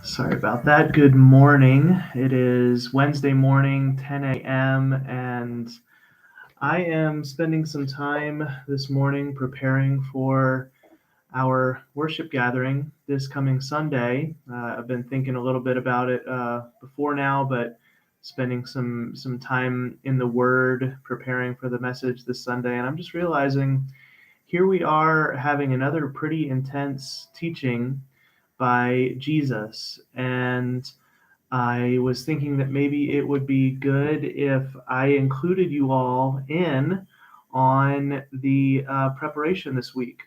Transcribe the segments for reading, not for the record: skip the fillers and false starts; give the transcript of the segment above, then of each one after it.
Sorry about that. Good morning. It is Wednesday morning, 10 a.m., and I am spending some time this morning preparing for our worship gathering this coming Sunday. I've been thinking a little bit about it before now, but spending some time in the Word preparing for the message this Sunday, and I'm just realizing here we are having another pretty intense teaching by Jesus. And I was thinking that maybe it would be good if I included you all in on the preparation this week.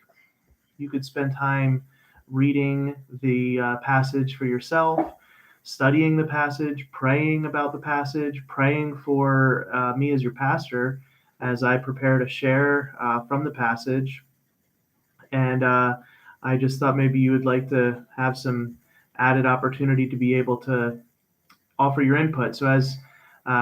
You could spend time reading the passage for yourself, studying the passage, praying about the passage, praying for me as your pastor as I prepare to share from the passage. And I just thought maybe you would like to have some added opportunity to be able to offer your input. So as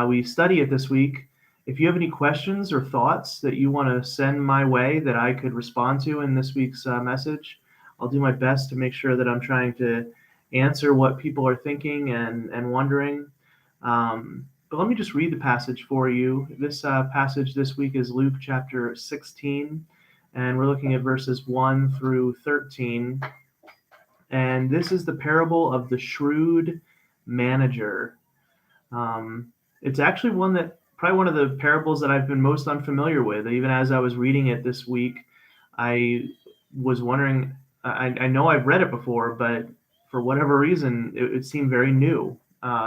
we study it this week, if you have any questions or thoughts that you want to send my way that I could respond to in this week's message, I'll do my best to make sure that I'm trying to answer what people are thinking and wondering. But let me just read the passage for you. This passage this week is Luke chapter 16, and we're looking at verses 1 through 13. And this is the parable of the shrewd manager. It's actually probably one of the parables that I've been most unfamiliar with. Even as I was reading it this week, I was wondering, I know I've read it before, but for whatever reason, it seemed very new.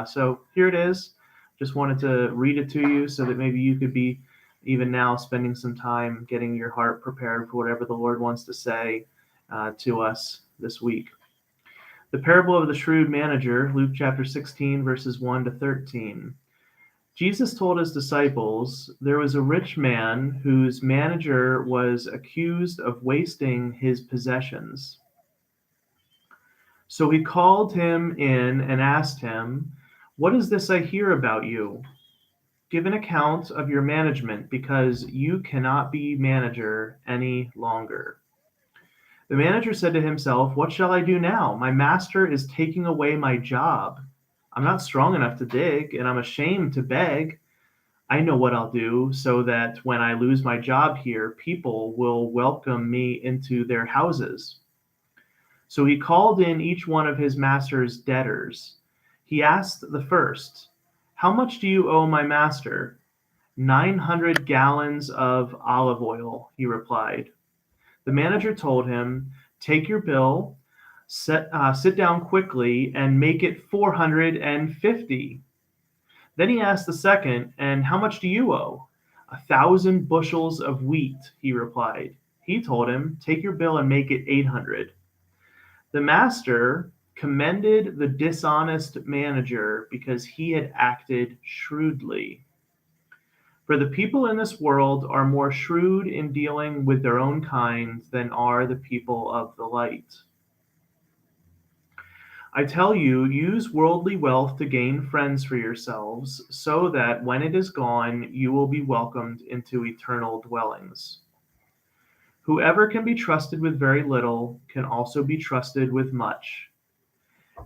So here it is. Just wanted to read it to you so that maybe you could be even now spending some time getting your heart prepared for whatever the Lord wants to say to us this week. The parable of the shrewd manager, Luke chapter 16, verses 1 to 13. Jesus told his disciples, there was a rich man whose manager was accused of wasting his possessions. So he called him in and asked him, what is this I hear about you? Give an account of your management, because you cannot be manager any longer. The manager said to himself, what shall I do now? My master is taking away my job. I'm not strong enough to dig, and I'm ashamed to beg. I know what I'll do so that when I lose my job here, people will welcome me into their houses. So he called in each one of his master's debtors. He asked the first, how much do you owe my master? 900 gallons of olive oil, he replied. The manager told him, take your bill, sit down quickly, and make it 450. Then he asked the second, and how much do you owe? 1,000 bushels of wheat, he replied. He told him, take your bill and make it 800. The master commended the dishonest manager because he had acted shrewdly. For the people in this world are more shrewd in dealing with their own kind than are the people of the light. I tell you, use worldly wealth to gain friends for yourselves, so that when it is gone, you will be welcomed into eternal dwellings. Whoever can be trusted with very little can also be trusted with much.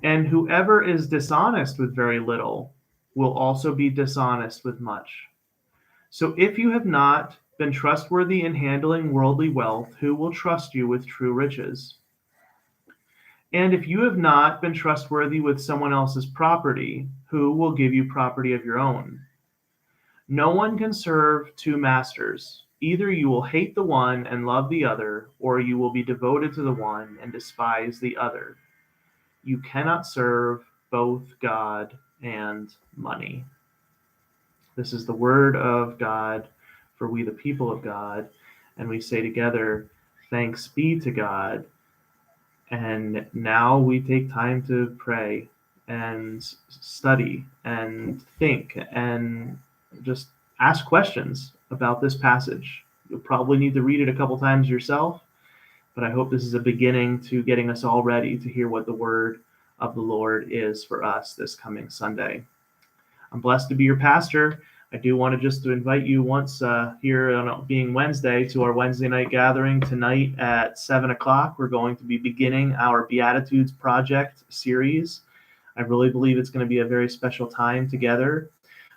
And whoever is dishonest with very little will also be dishonest with much. So if you have not been trustworthy in handling worldly wealth, who will trust you with true riches? And if you have not been trustworthy with someone else's property, who will give you property of your own? No one can serve two masters. Either you will hate the one and love the other, or you will be devoted to the one and despise the other. You cannot serve both God and money. This is the word of God for we the people of God. And we say together, thanks be to God. And now we take time to pray and study and think and just ask questions about this passage. You'll probably need to read it a couple times yourself, but I hope this is a beginning to getting us all ready to hear what the word of the Lord is for us this coming Sunday. I'm blessed to be your pastor. I do want to just to invite you once here on being Wednesday to our Wednesday night gathering tonight at 7 o'clock. We're going to be beginning our Beatitudes Project series. I really believe it's going to be a very special time together.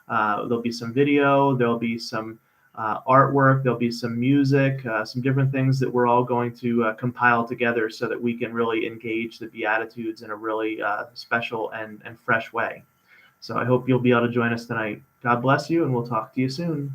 There'll be some video, there'll be some artwork, there'll be some music, some different things that we're all going to compile together so that we can really engage the Beatitudes in a really special and fresh way. So I hope you'll be able to join us tonight. God bless you, and we'll talk to you soon.